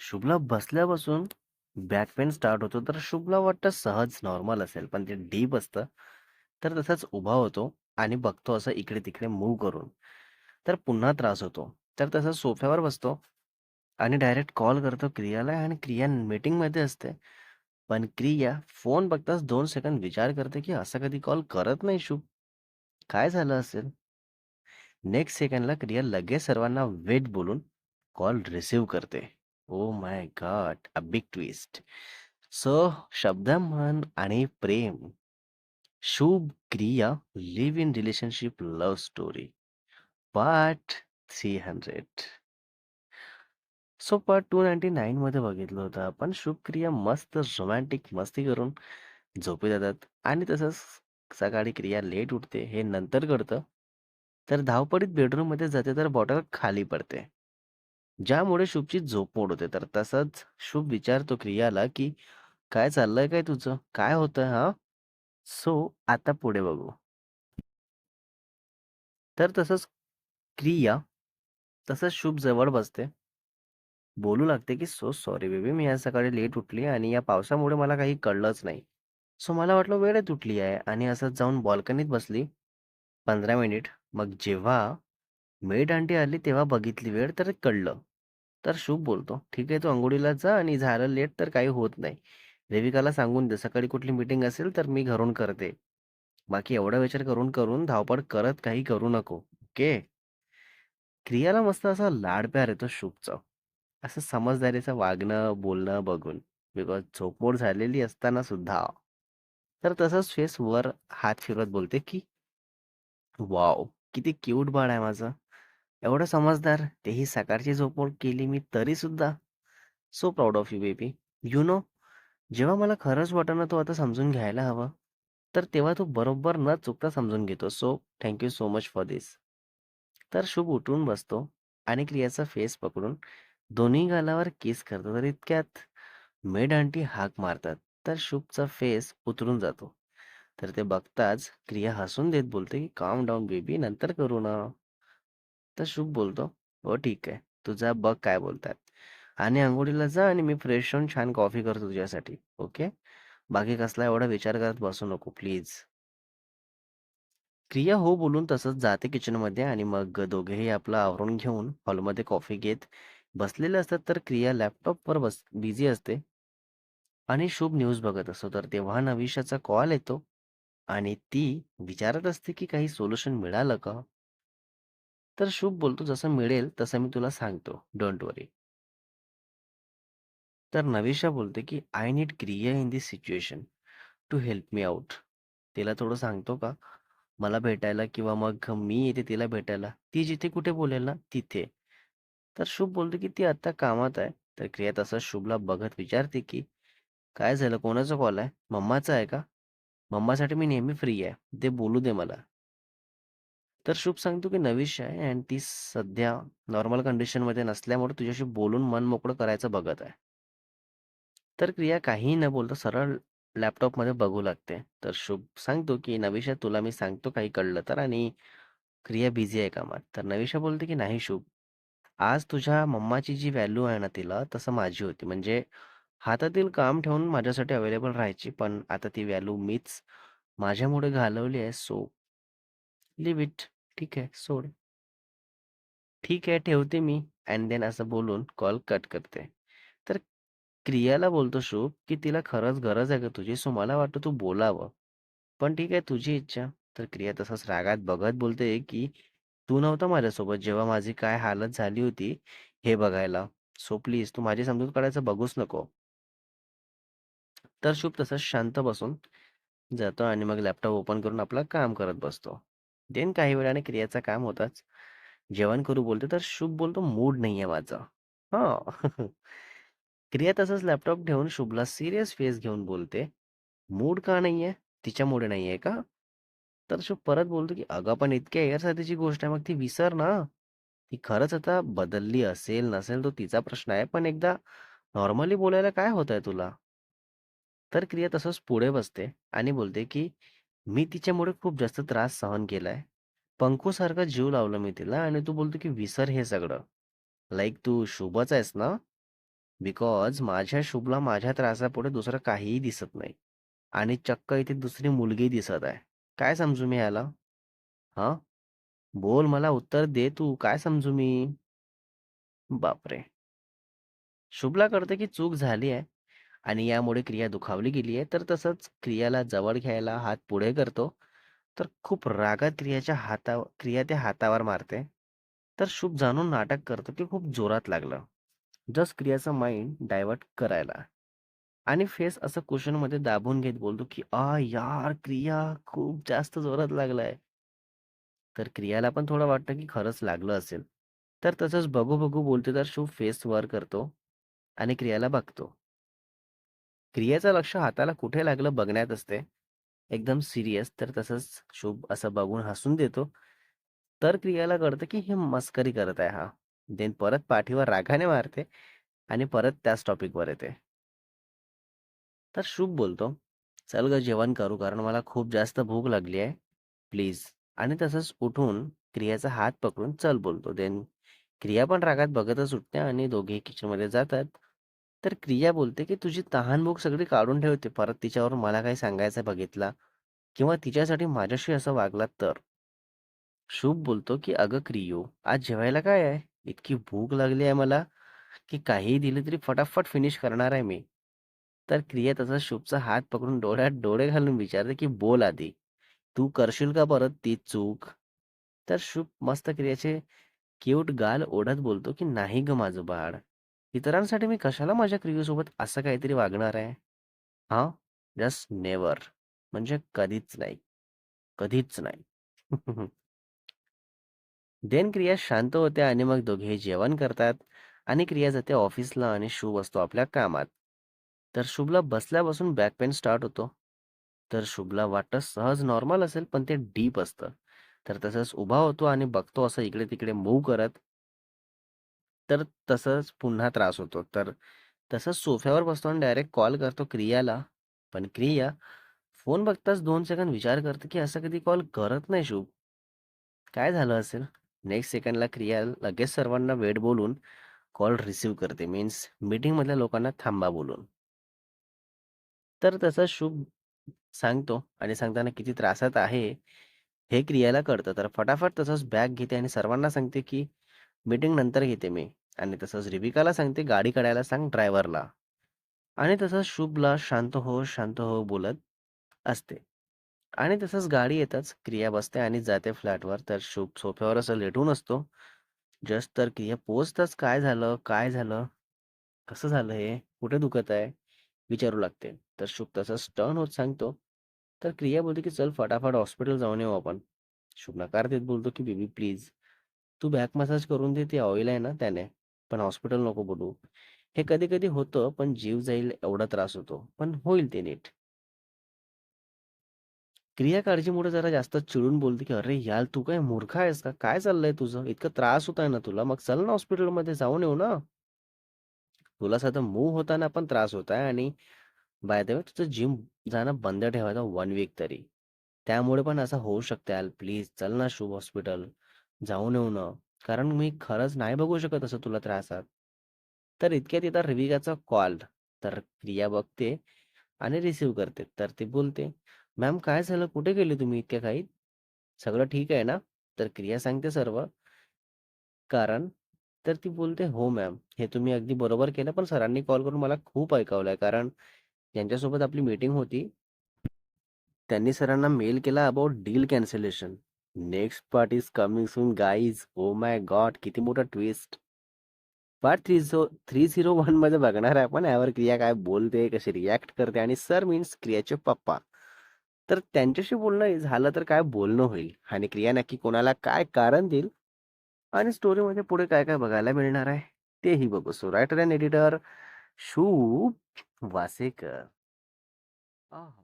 शुभला बसल्यापासून back pain start होतो, तर शुभला वाटतं सहज नॉर्मल असेल, पण ते डीप असतं. तर तसाच उभा होतो आणि बघतो असं इकडे-तिकडे मूव्ह करून. तर पुन्हा त्रास होतो. तर तसा सोफ्यावर बसतो आणि डायरेक्ट कॉल करतो क्रियाला आणि क्रिया मीटिंगमध्ये असते. पण क्रिया फोन बघताच 2 सेकंद विचार करते, की असा कधी कॉल करत नाही शुभ. काय झालं असेल? नेक्स्ट सेकंडला क्रिया लगेच सर्वांना वेट बोलून कॉल रिसीव्ह करते. Oh my God! A big twist. So शब्द, मन आणि प्रेम. शुभ क्रिया live in relationship love story part 300. So part 299 मध्ये बघितलं होतं आपण. शुभ क्रिया मस्त रोमॅन्टिक मस्ती करून झोपी जातात आणि तसंच सकाळी क्रिया लेट उठते हे नंतर कळतं. तर धावपळीत बेडरूम मध्ये जाते तर बॉटल खाली पडते. ज्यामुळे शुभची झोप मोड होते. तर तसंच शुभ विचारतो क्रियाला, की "काय चाललंय काय तुझं? काय होतंय हां?" सो आता पुढे बघू. तर तसंच क्रिया तसंच शुभ जवळ बसते. बोलू लागते, की "सो सॉरी बेबी, मी आज सकाळी लेट उठली आणि या पावसामुळे मला काही कळलंच नाही. सो मला वाटलं वेळेत उठली आहे आणि असंच जाऊन बाल्कनीत बसली 15 मिनिट. मग जेव्हा मेड आंटी आली तेव्हा बघितली वेळ तर कळलं." तर शुभ बोलतो, "ठीक आहे, तू अंघोळीला जा आणि झालं लेट तर काही होत नाही. देविकाला सांगून दे सकाळी कुठली मीटिंग असेल तर मी घरून करते. बाकी एवढा विचार करून करून धावपळ करत काही करू नको. ओके." क्रियाला मस्त असा लाड प्यार येतो शुभचा. असं समजदारीचं वागणं, बोलणं बघून. बिकॉज झोपमोड झालेली असताना सुद्धा. तर तसंच फेसवर हात फिरवत बोलते, की "वॉव! किती क्यूट बाळ आहे माझं. एवढं समजदार. तेही सकाळची झोपमोड केली मी तरीसुद्धा. So proud of you baby. You know, जेव्हा मला खरंच वाटतं ना, तू आता समजून घ्यायला हवं, तर तेव्हा तू बरोबर न चुकता समजून घेतो. So thank you so much for this." तर शुभ उठून बसतो आणि क्रियाचा फेस पकडून दोन्ही गालावर किस करतो. तर इतक्यात मेड आंटी हाक मारतात. तर शुभचा फेस उतरून जातो. तर ते बघताच क्रिया हसून देत बोलते, की "काल्म डाऊन बेबी, नंतर करू ना." तर शुभ बोलतो, "हो ठीक आहे. तू जा बघ काय बोलतात. आणि अंघोळीला जा आणि मी फ्रेश होऊन छान कॉफी करतो तुझ्यासाठी. ओके? बाकी कसला एवढा विचार करत बसू नको प्लीज." क्रिया हो बोलून तसंच जाते किचनमध्ये आणि मग दोघेही आपलं आवरून घेऊन हॉलमध्ये कॉफी घेत बसलेले असतात. तर क्रिया लॅपटॉपवर बिझी असते आणि शुभ न्यूज बघत असतो. तर तेव्हा नविशाचा कॉल येतो आणि ती विचारत असते, की काही सोल्युशन मिळालं का? तर शुभ बोलतो, "जसं मिळेल तसं मी तुला सांगतो. Don't worry." तर नविशा बोलते, की "I need Kriya in this situation to help me out." तिला थोडं सांगतो का? मला भेटायला किंवा मग मी येते तिला भेटायला. ती जिथे कुठे बोलेल ना तिथे. तर शुभ बोलतो, की ती आत्ता कामात आहे. तर क्रिया तसंच शुभला बघत विचारते, की "काय झालं? कोणाचा कॉल आहे? मम्माचा आहे का? मम्मासाठी मी नेहमी फ्री आहे. ते बोलू दे मला." तर शुभ सांगतो, की "नविश आहे आणि ती सध्या नॉर्मल कंडिशनमध्ये नसल्यामुळे तुझ्याशी बोलून मन मोकळं करायचं बघत आहे." तर क्रिया काहीही न बोलता सरळ लॅपटॉपमध्ये बघू लागते. तर शुभ सांगतो, की "नविशा, तुला मी सांगतो काही कळलं तर आणि क्रिया बिझी आहे कामात." तर नविशा बोलते, की "नाही शुभ, आज तुझ्या मम्माची जी व्हॅल्यू आहे ना तिला, तसं माझी होती. म्हणजे हातातील काम ठेवून माझ्यासाठी अवेलेबल राहायची. पण आता ती व्हॅल्यू मीच माझ्यामुळे घालवली आहे. So leave it. ठीक आहे, सोड." "ठीक आहे, ठेवते मी." अँड देन असं बोलून कॉल कट करते. तर क्रियाला बोलतो शुभ, की "तिला खरंच गरज आहे का तुझी? सो मला वाटतं तू बोलावं. पण ठीक आहे, तुझी इच्छा." तर क्रिया तसंच रागात बघत बोलते, की "तू नव्हता माझ्यासोबत जेव्हा माझी काय हालत झाली होती हे बघायला. सो प्लीज तू माझी समजूत काढायचं बघूच नको." तर शुभ तसंच शांत बसून जातो आणि मग लॅपटॉप ओपन करून आपलं काम करत बसतो. देन काही वेळाने क्रियाचं काम होताच जेवण करू बोलते, तर शुभ बोलतो, "मूड नाहीये माझा." हां. क्रिया तसंच लॅपटॉप ठेवून शुभला सीरियस फेस घेऊन बोलते, "मूड का नाहीये? तिच्यामुळे नाहीये का?" तर शुभ परत बोलतो, की "अगं पण इतक्या यारसाथीची गोष्ट आहे, मग ती विसर ना. ती खरंच आता बदलली असेल, नसेल तो तिचा प्रश्न आहे. पण एकदा नॉर्मली बोलायला काय होतंय तुला?" तर क्रिया तसंच पुढे बसते आणि बोलते, की "मी तिच्यामुळे खूप जास्त त्रास सहन केलाय. पंखूसारखा जीव लावला मी तिला आणि तू बोलतो, की विसर हे सगळं. लाइक तू शुभच आहेस ना?" बिकॉज माझ्या शुभला माझ्या त्रासापुढे दुसरं काहीही दिसत नाही. आणि चक्क इथे दुसरी मुलगी दिसत आहे. काय समजू मी याला? हा, बोल, मला उत्तर दे तू, काय समजू मी? बापरे. शुभला कळतं की चूक झाली आहे आणि यामुळे क्रिया दुखावली गेली आहे, तर तसंच क्रियाला जवळ घ्यायला हात पुढे करतो. तर खूप रागात क्रिया त्या हातावर मारते. तर शुभ जाणून नाटक करतो की खूप जोरात लागलं, जस्ट क्रियाचं माइंड डायव्हर्ट करायला. आणि फेस असं कुशन मध्ये दाबून घेत बोलतो की यार क्रिया, खूप जास्त जोरात लागलाय. तर क्रियाला पण थोडं वाटतं की खरंच लागलं असेल. तर तसंच बघू बघू बोलते, तर शुभ फेस वर करतो आणि क्रियाला बघतो. क्रियेचं लक्ष हाताला कुठे लागलं बघण्यात असते, एकदम सिरियस. तर तसंच शुभ असं बघून हसून देतो. तर क्रियाला कळतं की हे मस्करी करत आहे हा. देन परत पाठीवर रागाने मारते आणि परत त्याच टॉपिकवर येते. तर शुभ बोलतो, चल ग जेवण करू, कारण मला खूप जास्त भूक लागली आहे, प्लीज. आणि तसंच उठून क्रियाचा हात पकडून चल बोलतो. देन क्रिया पण रागात बघतच उठते आणि दोघेही किचनमध्ये जातात. तर क्रिया बोलते की तुझी तहान-भूक सगळी काढून ठेवते. परत तिच्यावरून मला काही सांगायचं बघितला किंवा तिच्यासाठी माझ्याशी असं वागलात तर. शुभ बोलतो की अगं क्रियो, आज जेवायला काय आहे? इतकी भूक लागली आहे मला की काहीही दिलं तरी फटाफट फिनिश करणार आहे मी. तर क्रिया तसा शुभचा हात पकडून डोळ्यात डोळे घालून विचारते की बोल आधी, तू करशील का परत तीच चूक? तर शुभ मस्त क्रियाचे क्यूट गाल ओढत बोलतो की नाही ग माझं बाळ, इतरांसाठी मी कशाला माझ्या क्रियेसोबत असं काहीतरी वागणार आहे? हा, जस्ट नेवर. म्हणजे कधीच नाही, कधीच नाही. देन क्रिया शांत होते आणि मग दोघेही जेवण करतात आणि क्रिया जाते ऑफिसला आणि शुभ असतो आपल्या कामात. तर शुभला बसल्यापासून बॅक पेन स्टार्ट होतो. तर शुभला वाटतं सहज नॉर्मल असेल, पण ते डीप असतं. तर तसंच उभा होतो आणि बघतो असं इकडे तिकडे मूव्ह करत. तर तसंच पुन्हा त्रास होतो. तर तसंच सोफ्यावर बसतो आणि डायरेक्ट कॉल करतो क्रियाला. पण क्रिया फोन बघताच 2 सेकंद विचार करते की असं कधी कॉल करत नाही शुभ. काय झालं असेल? नेक्स्ट सेकंडला क्रिया लगेच सर्वांना वेट बोलून कॉल रिसीव्ह करते. मीन्स मीटिंगमधल्या लोकांना थांबा बोलून. तर तसं शुभ सांगतो आणि सांगताना किती त्रासात आहे, हे क्रियाला कळतं. तर फटाफट तसंच बॅग घेते आणि सर्वांना सांगते की मीटिंग नंतर घेते मी. आणि तसंच रिविकाला सांगते गाडी काढायला सांग ड्रायव्हरला. आणि तसंच शुभला शांत हो बोलत असते. आणि तसंच गाडी येताच क्रिया बसते आणि जाते फ्लॅटवर. तर शुभ सोफ्यावर असं लेटून असतो. जस्ट तर क्रिया पोहोचताच काय झालं? काय झालं? कसं झालं हे? कुठे दुखत आहे? विचारू लागते. तर शुभ तसंच टर्न होत सांगतो. तर क्रिया बोलते की चल फटाफट हॉस्पिटल जाऊन येऊ आपण. शुभ नकार देत बोलतो की बेबी प्लीज, तू बॅक मसाज करून दे, ते ऑइल आहे ना त्याने. पण हॉस्पिटल नको बोलू. हे कधी कधी होतं, पण जीव जाईल एवढा त्रास होतो, पण होईल ते नीट. क्रिया काळजीमुळे जरा जास्त चिडून बोलते की अरे यार, तू काय मूर्ख आहेस का? काय चाललंय तुझं? इतका त्रास होत आहे ना तुला, मग चल ना हॉस्पिटलमध्ये जाऊन येऊ ना. तुला साधं मूव्ह होताना पण त्रास होत आहे आणि बाय द वे तुझं जिम जाणं बंद ठेवायचं 1 वीक तरी. त्यामुळे पण असं होऊ शकतं यार, प्लीज चल ना शुभ हॉस्पिटल, जाऊन येऊ ना. कारण मी खरंच नाही बघू शकत असं तुला त्रासात. तर इतक्यात येतात रिविकाचा कॉल. तर क्रिया बघते आणि रिसीव्ह करते. तर ती बोलते, मॅम काय झालं, कुठे गेले तुम्ही इतक्या घाईत? सगळं ठीक आहे ना? तर क्रिया सांगते सर्व कारण. तर ती बोलते, हो मॅम, हे तुम्ही अगदी बरोबर केलं, पण सरांनी कॉल करून मला खूप ऐकवलंय. कारण ज्यांच्यासोबत आपली मीटिंग होती, त्यांनी सरांना मेल केला about deal cancellation. Next part is coming soon guys. Oh my God, किती मोठा ट्विस्ट. पार्ट 301 मध्ये बघणार आहे आपण यावर क्रिया काय बोलते, कशी रिॲक्ट करते. आणि सर मीन्स क्रियाचे पप्पा. तर त्यांच्याशी बोलणं झालं तर काय बोलणं होईल आणि क्रिया नक्की कोणाला काय कारण देईल आणि स्टोरीमध्ये पुढे काय काय बघायला मिळणार आहे, तेही बघू. सो रायटर अँड एडिटर शुभ वासेकर. आह.